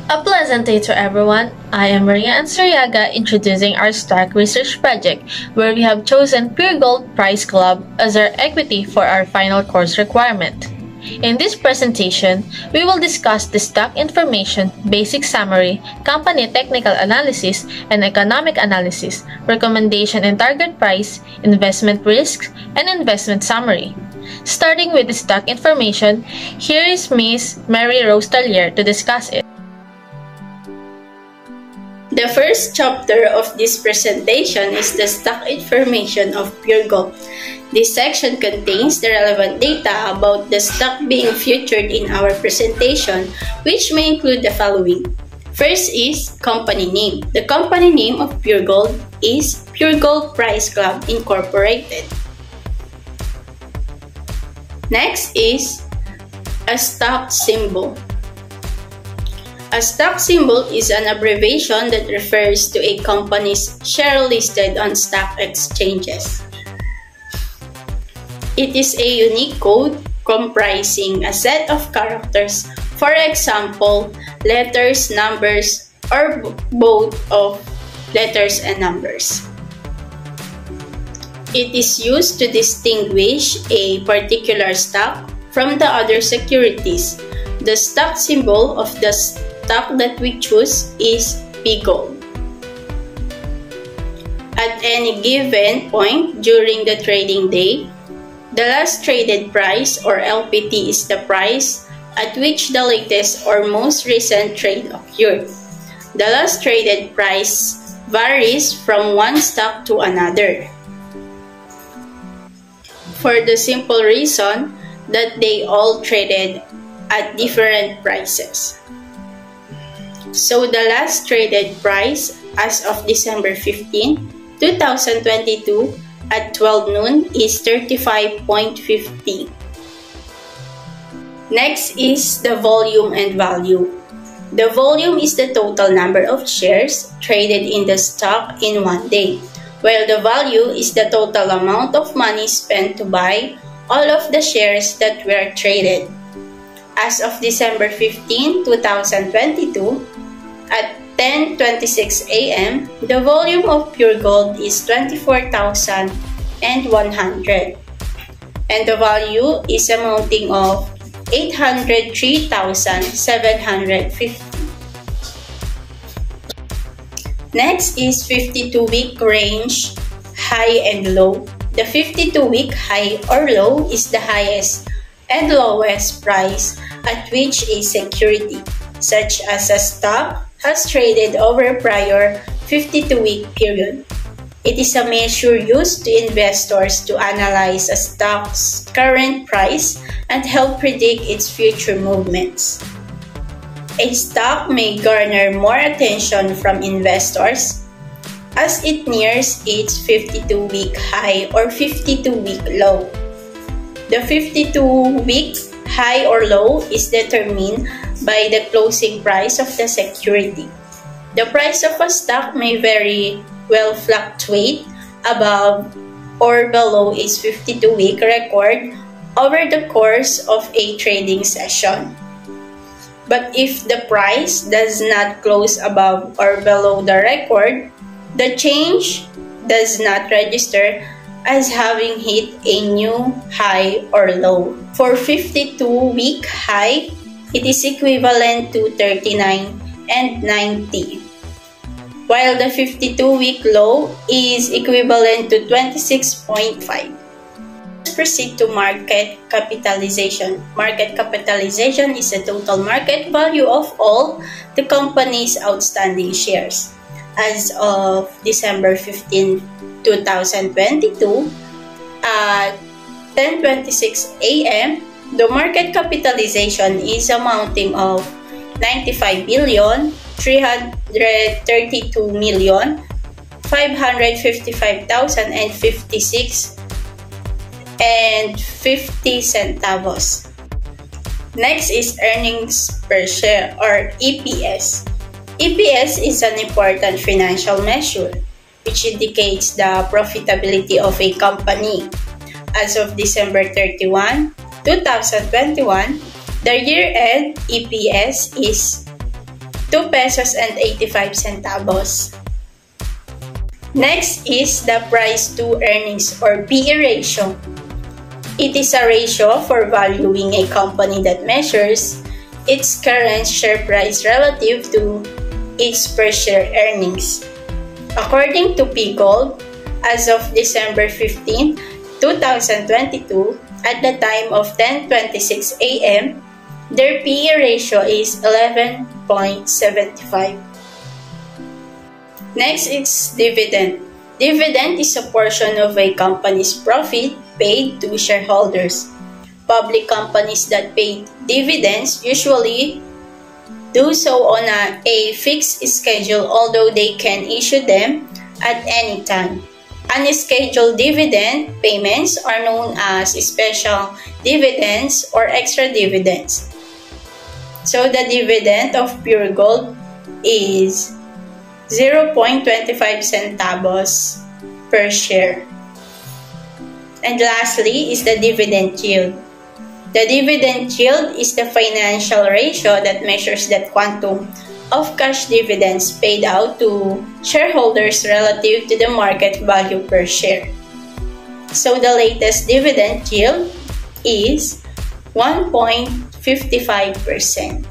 A pleasant day to everyone. I am Maria Ansariaga introducing our stock research project where we have chosen Puregold Price Club as our equity for our final course requirement. In this presentation, we will discuss the stock information, basic summary, company technical analysis, and economic analysis, recommendation and target price, investment risks, and investment summary. Starting with the stock information, here is Ms. Mary Rose Tallier to discuss it. The first chapter of this presentation is the stock information of Puregold. This section contains the relevant data about the stock being featured in our presentation, which may include the following. First is company name. The company name of Puregold is Puregold Price Club Incorporated. Next is a stock symbol. A stock symbol is an abbreviation that refers to a company's share listed on stock exchanges. It is a unique code comprising a set of characters, for example, letters, numbers, or both of letters and numbers. It is used to distinguish a particular stock from the other securities. The stock symbol of the stock that we choose is PGOLD. At any given point during the trading day, the last traded price or LPT is the price at which the latest or most recent trade occurred. The last traded price varies from one stock to another, for the simple reason that they all traded at different prices. So the last traded price as of December 15, 2022 at 12 noon is 35.50. Next is the volume and value. The volume is the total number of shares traded in the stock in one day, while the value is the total amount of money spent to buy all of the shares that were traded. As of December 15, 2022, at 10:26 a.m., the volume of Puregold is 24,100, and the value is amounting of 803,750. Next is 52-week range, high and low. The 52-week high or low is the highest and lowest price at which a security, such as a stock, has traded over a prior 52-week period. It is a measure used to investors to analyze a stock's current price and help predict its future movements. A stock may garner more attention from investors as it nears its 52-week high or 52-week low. The 52-week high or low is determined by the closing price of the security. The price of a stock may very well fluctuate above or below its 52-week record over the course of a trading session. But if the price does not close above or below the record, the change does not register as having hit a new high or low. For 52-week high, it is equivalent to 39 and 90, while the 52-week low is equivalent to 26.5. Let's proceed to market capitalization. Market capitalization is the total market value of all the company's outstanding shares. As of December 15, 2022, at 10:26 a.m., the market capitalization is amounting of 95,332,555,056.50. Next is earnings per share or EPS. EPS is an important financial measure which indicates the profitability of a company. As of December 31, 2021, the year-end EPS is 2 pesos and 85 centavos. Next is the price to earnings or PE ratio. It is a ratio for valuing a company that measures its current share price relative to its per share earnings. According to PGOLD, as of December 15, 2022, at the time of 10:26 a.m., their PE ratio is 11.75. Next is dividend. Dividend is a portion of a company's profit paid to shareholders. Public companies that pay dividends usually do so on a fixed schedule, although they can issue them at any time. Unscheduled dividend payments are known as special dividends or extra dividends. So the dividend of Puregold is 0.25 centavos per share. And lastly is the dividend yield. The dividend yield is the financial ratio that measures the quantum of cash dividends paid out to shareholders relative to the market value per share. So the latest dividend yield is 1.55%.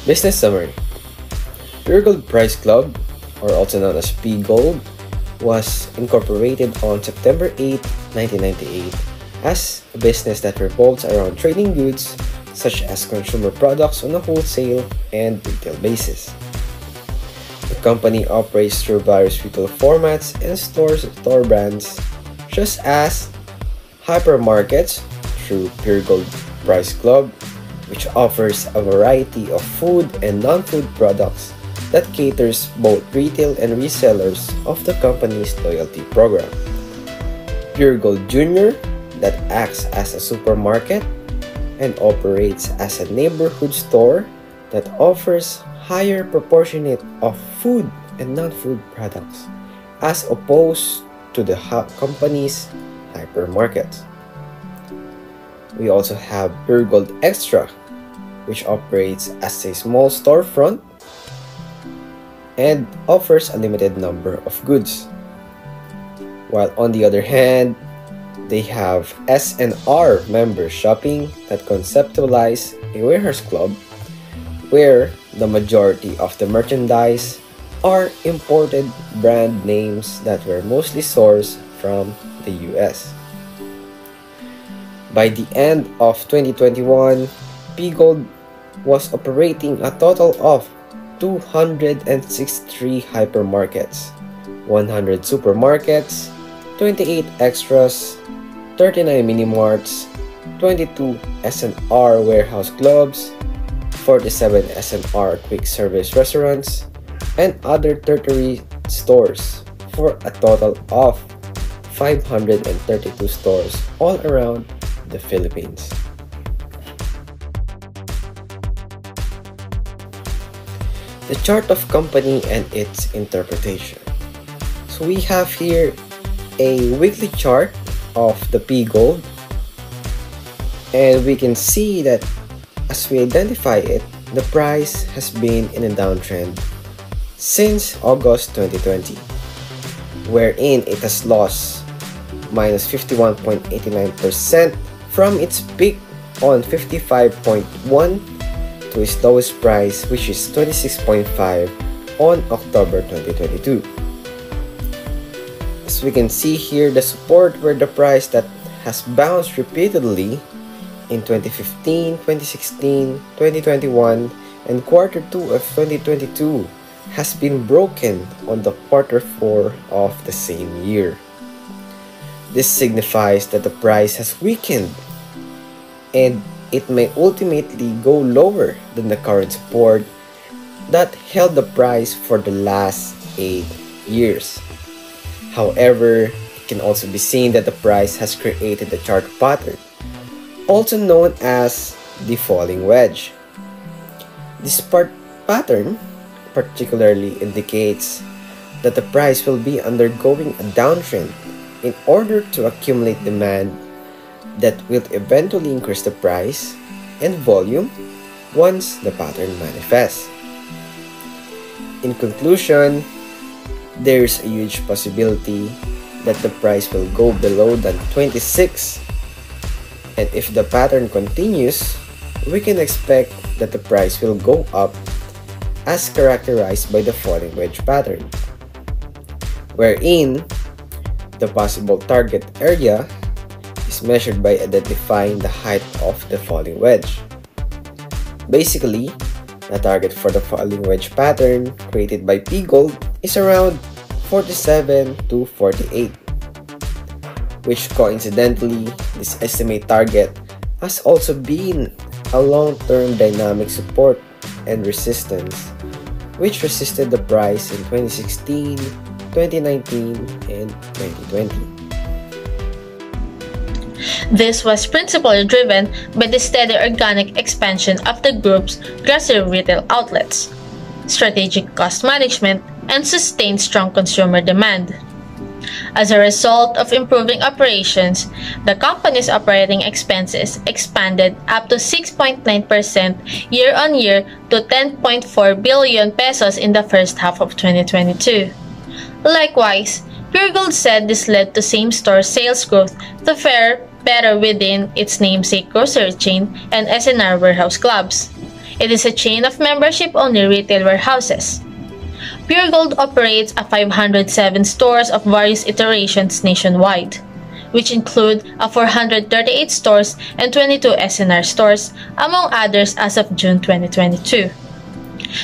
Business summary. Puregold Price Club, or also known as PGOLD, was incorporated on September 8, 1998 as a business that revolves around trading goods such as consumer products on a wholesale and retail basis. The company operates through various retail formats and stores of store brands, such as hypermarkets through Puregold Price Club, which offers a variety of food and non-food products that caters both retail and resellers of the company's loyalty program. Puregold Jr., that acts as a supermarket and operates as a neighborhood store that offers higher proportionate of food and non-food products as opposed to the company's hypermarkets. We also have Puregold Extra, which operates as a small storefront and offers a limited number of goods. While on the other hand, they have S&R member shopping that conceptualize a warehouse club where the majority of the merchandise are imported brand names that were mostly sourced from the US. By the end of 2021, PGOLD was operating a total of 263 hypermarkets, 100 supermarkets, 28 extras, 39 mini-marts, 22 S&R warehouse clubs, 47 S&R quick service restaurants, and other tertiary stores for a total of 532 stores all around the Philippines. The chart of company and its interpretation. So we have here a weekly chart of the PGOLD, and we can see that as we identify it, the price has been in a downtrend since August 2020, wherein it has lost minus 51.89% from its peak on 55.1 to its lowest price, which is 26.5 on October 2022. As we can see here, the support where the price that has bounced repeatedly in 2015, 2016, 2021, and quarter 2 of 2022 has been broken on the quarter 4 of the same year. This signifies that the price has weakened and it may ultimately go lower than the current support that held the price for the last 8 years. However, it can also be seen that the price has created a chart pattern, also known as the falling wedge. This pattern particularly indicates that the price will be undergoing a downtrend in order to accumulate demand that will eventually increase the price and volume once the pattern manifests. In conclusion, there's a huge possibility that the price will go below than 26, and if the pattern continues, we can expect that the price will go up as characterized by the falling wedge pattern, wherein the possible target area is measured by identifying the height of the falling wedge. Basically, the target for the falling wedge pattern created by PGOLD is around 47 to 48, which coincidentally, this estimate target has also been a long-term dynamic support and resistance, which resisted the price in 2016, 2019, and 2020. This was principally driven by the steady organic expansion of the group's grocery retail outlets, strategic cost management, and sustained strong consumer demand. As a result of improving operations, the company's operating expenses expanded up to 6.9% year-on-year to 10.4 billion pesos in the first half of 2022. Likewise, Puregold said this led to same-store sales growth to fare better within its namesake grocery chain and SNR warehouse clubs. It is a chain of membership-only retail warehouses. Puregold operates a 507 stores of various iterations nationwide, which include a 438 stores and 22 SNR stores, among others as of June 2022.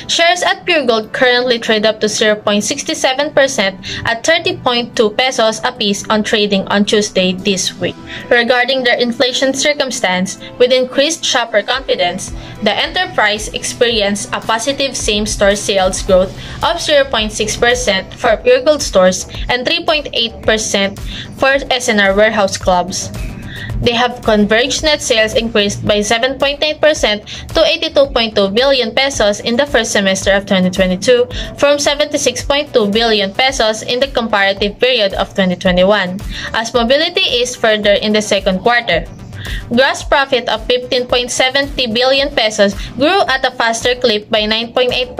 Shares at Puregold currently trade up to 0.67% at 30.2 pesos apiece on trading on Tuesday this week. Regarding their inflation circumstance, with increased shopper confidence, the enterprise experienced a positive same-store sales growth of 0.6% for Puregold stores and 3.8% for SNR warehouse clubs. They have converged net sales increased by 7.9% to 82.2 billion pesos in the first semester of 2022 from 76.2 billion pesos in the comparative period of 2021, as mobility is further in the second quarter. Gross profit of 15.70 billion pesos grew at a faster clip by 9.8%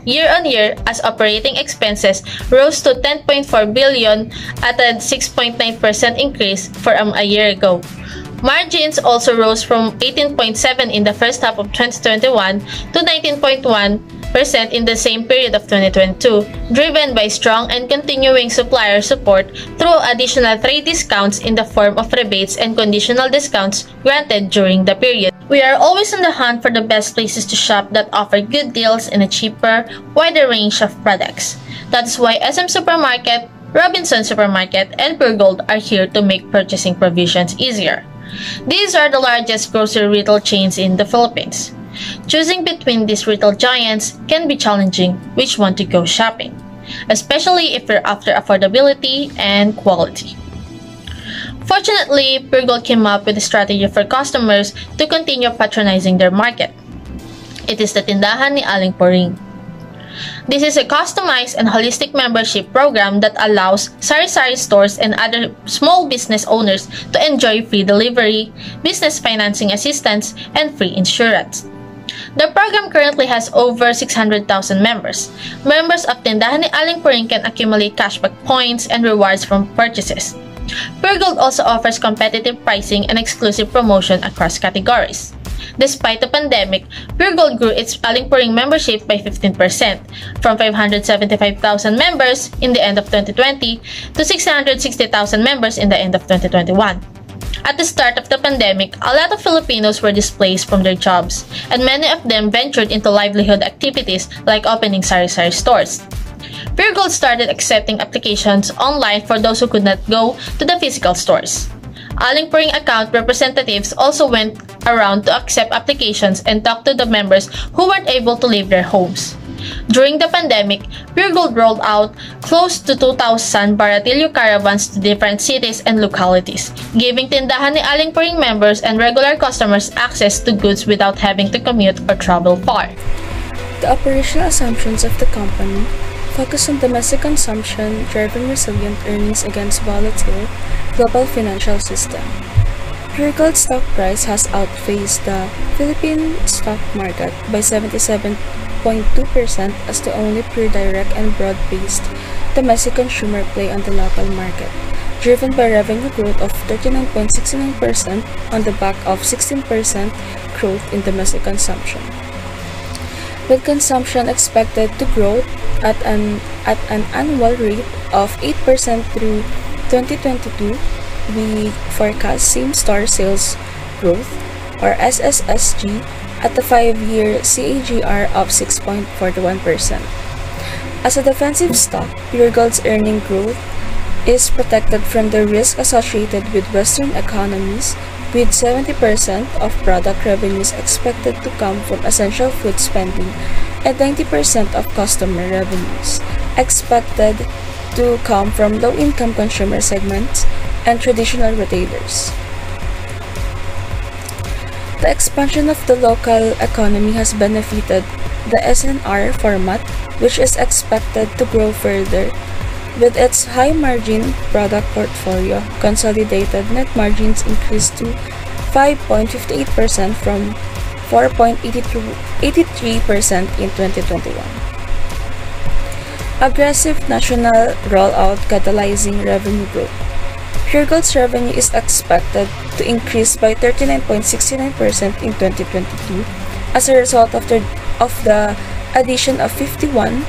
year-on-year as operating expenses rose to 10.4 billion at a 6.9% increase from a year ago. Margins also rose from 18.7% in the first half of 2021 to 19.1% in the same period of 2022, driven by strong and continuing supplier support through additional trade discounts in the form of rebates and conditional discounts granted during the period. We are always on the hunt for the best places to shop that offer good deals in a cheaper, wider range of products. That's why SM Supermarket, Robinson Supermarket, and Puregold are here to make purchasing provisions easier. These are the largest grocery retail chains in the Philippines. Choosing between these retail giants can be challenging which one to go shopping, especially if you're after affordability and quality. Fortunately, Puregold came up with a strategy for customers to continue patronizing their market. It is the Tindahan ni Aling Puring. This is a customized and holistic membership program that allows sari-sari stores and other small business owners to enjoy free delivery, business financing assistance, and free insurance. The program currently has over 600,000 members. Members of Tindahan ni Aling Puring can accumulate cashback points and rewards from purchases. Puregold also offers competitive pricing and exclusive promotion across categories. Despite the pandemic, Puregold grew its Aling Puring membership by 15%, from 575,000 members in the end of 2020 to 660,000 members in the end of 2021. At the start of the pandemic, a lot of Filipinos were displaced from their jobs, and many of them ventured into livelihood activities like opening sari-sari stores. Puregold started accepting applications online for those who could not go to the physical stores. Aling Puring account representatives also went around to accept applications and talk to the members who weren't able to leave their homes. During the pandemic, Puregold rolled out close to 2,000 Baratillo caravans to different cities and localities, giving Tindahan ni Aling Puring members and regular customers access to goods without having to commute or travel far. The operational assumptions of the company focus on domestic consumption, driving resilient earnings against volatile global financial system. Puregold stock price has outpaced the Philippine stock market by 77.2% as the only pure direct and broad-based domestic consumer play on the local market, driven by revenue growth of 39.69% on the back of 16% growth in domestic consumption. With consumption expected to grow at an annual rate of 8% through 2022, we forecast same-store sales growth, or SSSG, at the 5-year CAGR of 6.41%. As a defensive stock, Puregold's earning growth is protected from the risk associated with Western economies, with 70% of product revenues expected to come from essential food spending and 90% of customer revenues expected to come from low-income consumer segments and traditional retailers. The expansion of the local economy has benefited the SNR format, which is expected to grow further. With its high-margin product portfolio, consolidated net margins increased to 5.58% from 4.83% in 2021. Aggressive national rollout catalyzing revenue growth. Puregold's revenue is expected to increase by 39.69% in 2022 as a result of the addition of 51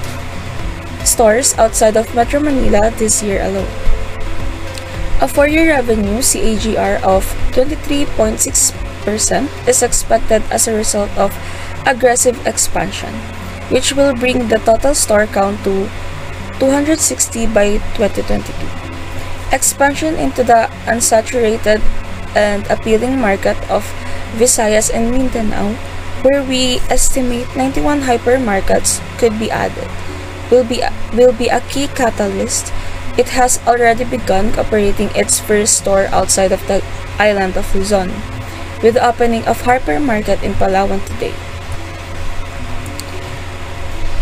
stores outside of Metro Manila this year alone. A 4-year revenue CAGR of 23.6% is expected as a result of aggressive expansion, which will bring the total store count to 260 by 2022. Expansion into the unsaturated and appealing market of Visayas and Mindanao, where we estimate 91 hypermarkets could be added, will be a key catalyst. It has already begun operating its first store outside of the island of Luzon, with the opening of hypermarket in Palawan today.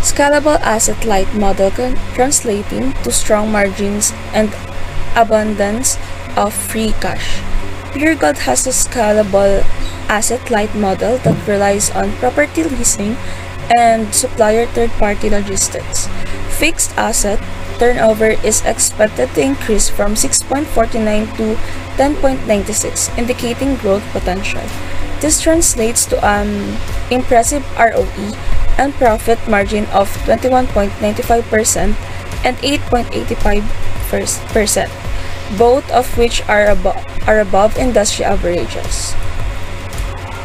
Scalable asset-light model translating to strong margins and abundance of free cash. Puregold has a scalable asset-light model that relies on property leasing and supplier third-party logistics. Fixed asset turnover is expected to increase from 6.49 to 10.96, indicating growth potential. This translates to an impressive ROE and profit margin of 21.95% and 8.85%, both of which are above industry averages.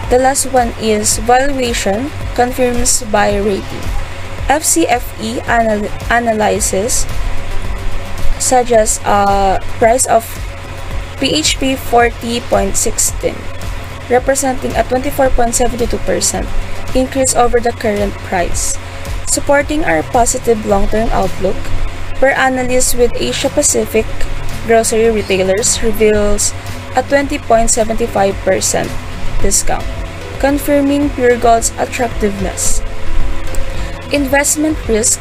The last one is valuation confirms buy rating. FCFE analysis suggests a price of PHP 40.16, representing a 24.72% increase over the current price, supporting our positive long-term outlook. Per analyst with Asia Pacific grocery retailers reveals a 20.75% discount, confirming Puregold's attractiveness. Investment risk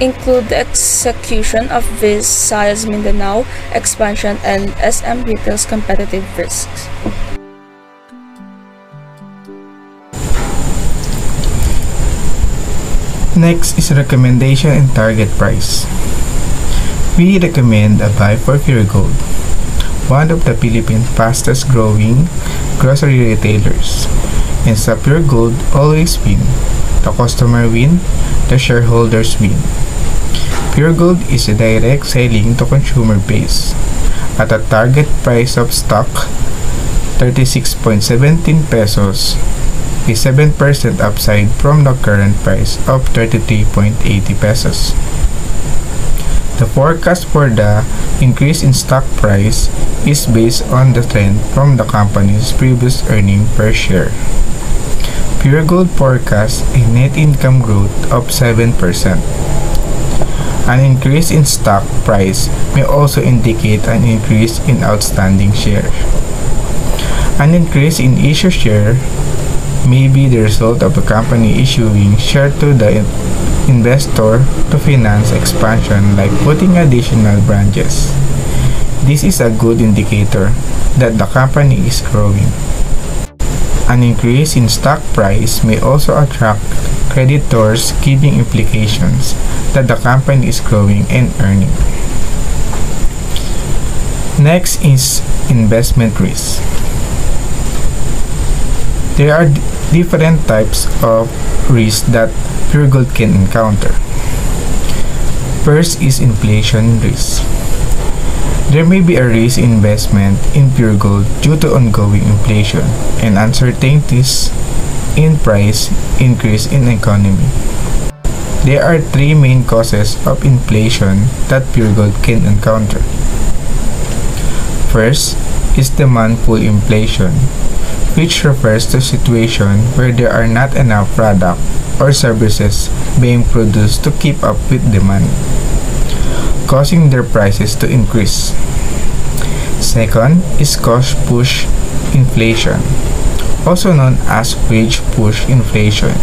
include the execution of Visayas Mindanao expansion and SM Retail's competitive risks. Next is recommendation and target price. We recommend a buy for Puregold, one of the Philippines' fastest growing grocery retailers. And sa Puregold always win. The customer win, the shareholders win. Puregold is a direct selling to consumer base at a target price of stock 36.17 pesos, a 7% upside from the current price of 33.80 pesos. The forecast for the increase in stock price is based on the trend from the company's previous earning per share. Puregold forecasts a net income growth of 7%. An increase in stock price may also indicate an increase in outstanding shares. An increase in issue share may be the result of the company issuing share to the investor to finance expansion, like putting additional branches. This is a good indicator that the company is growing. An increase in stock price may also attract creditors, giving implications that the company is growing and earning. Next is investment risk. There are different types of risk that Puregold can encounter. First is inflation risk. There may be a risk investment in Puregold due to ongoing inflation and uncertainties in price increase in economy. There are three main causes of inflation that Puregold can encounter. First is demand pull inflation, which refers to a situation where there are not enough product or services being produced to keep up with demand, causing their prices to increase. Second is cost push inflation, also known as wage push inflation.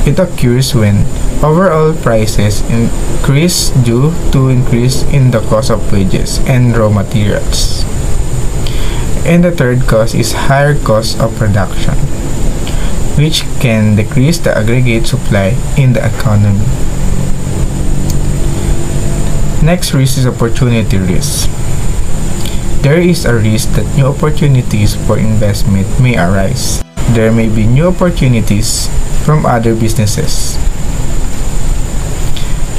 It occurs when overall prices increase due to increase in the cost of wages and raw materials. And the third cause is higher cost of production, which can decrease the aggregate supply in the economy. Next risk is opportunity risk. There is a risk that new opportunities for investment may arise. There may be new opportunities from other businesses.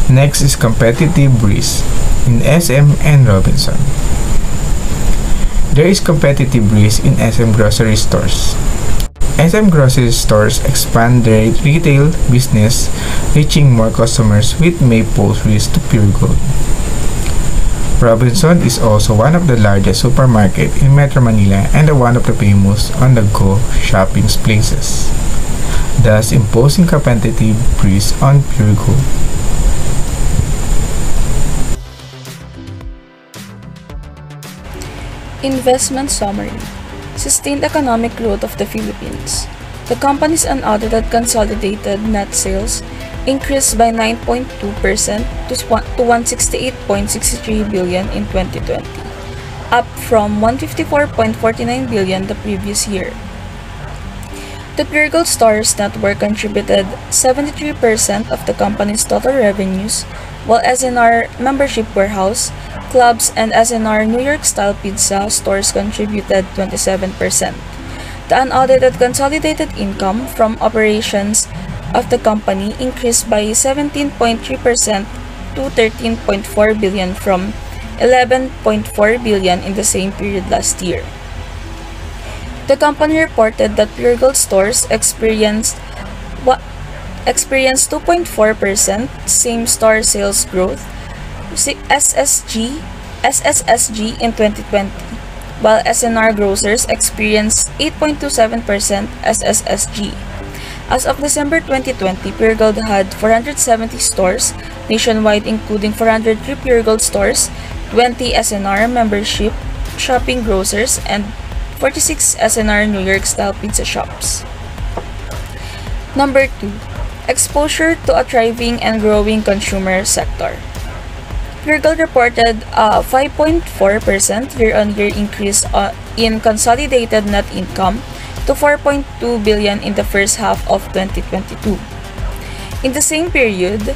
Next is competitive risk in SM and Robinson. There is competitive risk in SM grocery stores. SM grocery stores expand their retail business, reaching more customers, which may pose risk to Puregold. Robinson is also one of the largest supermarkets in Metro Manila and one of the famous on-the-go shopping places, thus imposing competitive risk on Puregold. Investment summary. Sustained economic growth of the Philippines. The company's unaudited consolidated net sales increased by 9.2% to 168.63 billion in 2020, up from 154.49 billion the previous year. The Puregold Stores network contributed 73% of the company's total revenues, while SNR membership warehouse, clubs, and SNR New York style pizza stores contributed 27%. The unaudited consolidated income from operations of the company increased by 17.3% to 13.4 billion from 11.4 billion in the same period last year. The company reported that Puregold stores experienced 2.4% same-store sales growth SSSG in 2020, while SNR grocers experienced 8.27% SSSG. As of December 2020, Puregold had 470 stores nationwide, including 403 Puregold stores, 20 SNR membership shopping grocers, and 46 SNR New York style pizza shops. Number 2. Exposure to a thriving and growing consumer sector. Puregold reported a 5.4% year-on-year increase in consolidated net income to 4.2 billion in the first half of 2022. In the same period,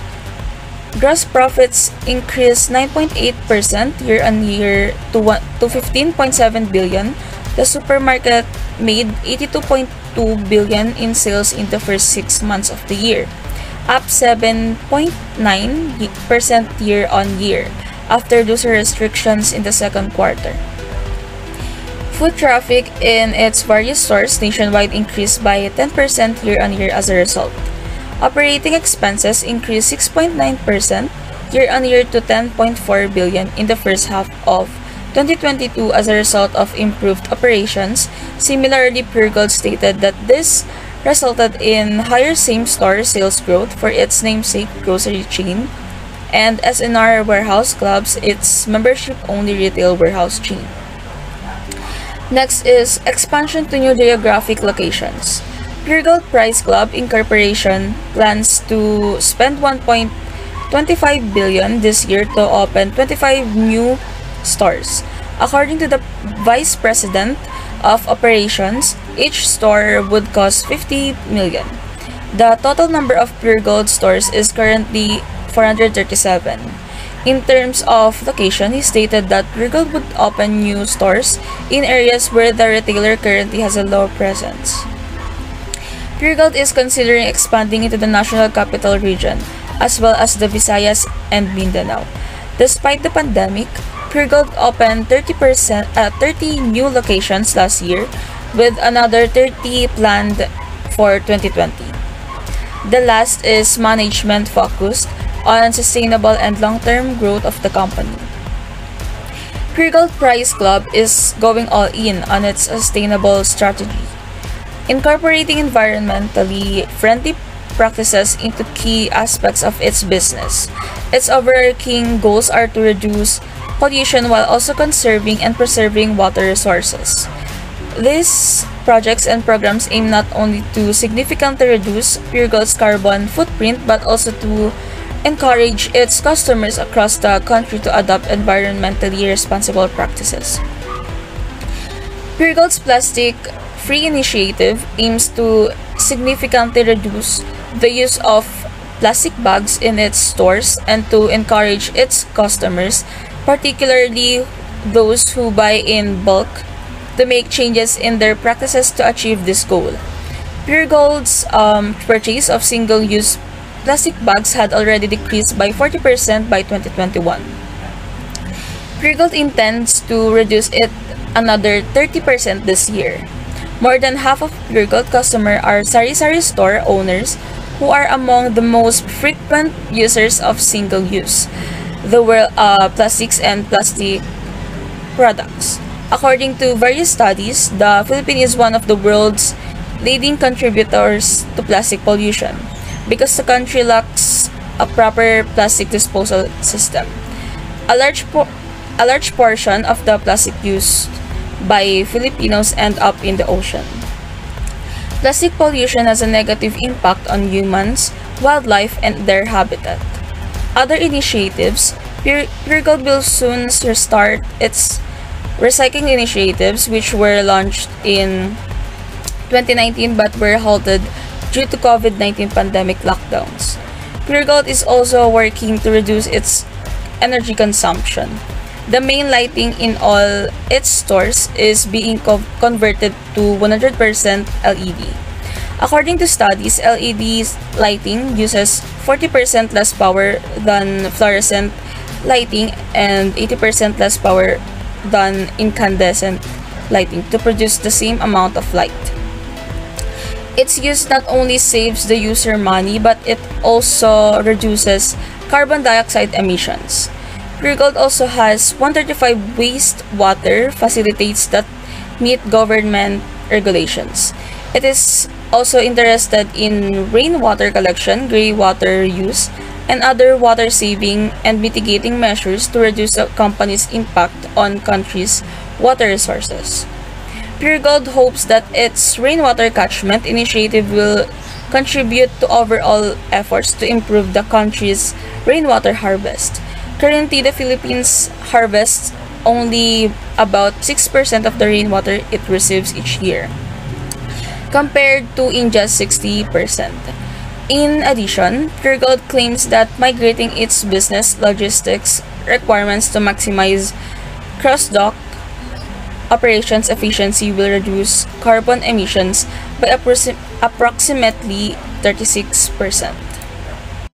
gross profits increased 9.8% year-on-year to 15.7 billion. The supermarket made 82.2 billion in sales in the first 6 months of the year, up 7.9% year-on-year after those restrictions in the second quarter. Foot traffic in its various stores nationwide increased by 10% year-on-year as a result. Operating expenses increased 6.9% year-on-year to 10.4 billion in the first half of 2022 as a result of improved operations. Similarly, Puregold stated that this resulted in higher same-store sales growth for its namesake grocery chain and SNR Warehouse Clubs, its membership-only retail warehouse chain. Next is expansion to new geographic locations. Puregold Price Club Inc. plans to spend 1.25 billion this year to open 25 new stores. According to the Vice President of Operations, each store would cost 50 million. The total number of Puregold stores is currently 437. In terms of location, he stated that Puregold would open new stores in areas where the retailer currently has a low presence. Puregold is considering expanding into the National Capital Region, as well as the Visayas and Mindanao. Despite the pandemic, Puregold opened 30 new locations last year, with another 30 planned for 2020. The last is management focused on sustainable and long-term growth of the company. Puregold Price Club is going all in on its sustainable strategy, incorporating environmentally friendly practices into key aspects of its business. Its overarching goals are to reduce pollution while also conserving and preserving water resources. These projects and programs aim not only to significantly reduce Puregold's carbon footprint but also to encourage its customers across the country to adopt environmentally responsible practices. Puregold's plastic-free initiative aims to significantly reduce the use of plastic bags in its stores and to encourage its customers, particularly those who buy in bulk, to make changes in their practices to achieve this goal. Puregold's purchase of single-use plastic bags had already decreased by 40% by 2021. Puregold intends to reduce it another 30% this year. More than half of Puregold customers are sari-sari store owners who are among the most frequent users of single-use plastics and plastic products. According to various studies, the Philippines is one of the world's leading contributors to plastic pollution because the country lacks a proper plastic disposal system. A large portion of the plastic used by Filipinos end up in the ocean. Plastic pollution has a negative impact on humans, wildlife, and their habitat. Other initiatives, Puregold will soon restart its recycling initiatives, which were launched in 2019 but were halted due to COVID-19 pandemic lockdowns. Puregold is also working to reduce its energy consumption. The main lighting in all its stores is being converted to 100% LED. According to studies, LED lighting uses 40% less power than fluorescent lighting and 80% less power than incandescent lighting to produce the same amount of light. Its use not only saves the user money, but it also reduces carbon dioxide emissions. Puregold also has 135 wastewater facilities that meet government regulations. It is also interested in rainwater collection, grey water use, and other water-saving and mitigating measures to reduce the company's impact on country's water resources. Puregold hopes that its rainwater catchment initiative will contribute to overall efforts to improve the country's rainwater harvest. Currently, the Philippines harvests only about 6% of the rainwater it receives each year, compared to India's 60%. In addition, Puregold claims that migrating its business logistics requirements to maximize cross-dock operations efficiency will reduce carbon emissions by approximately 36%.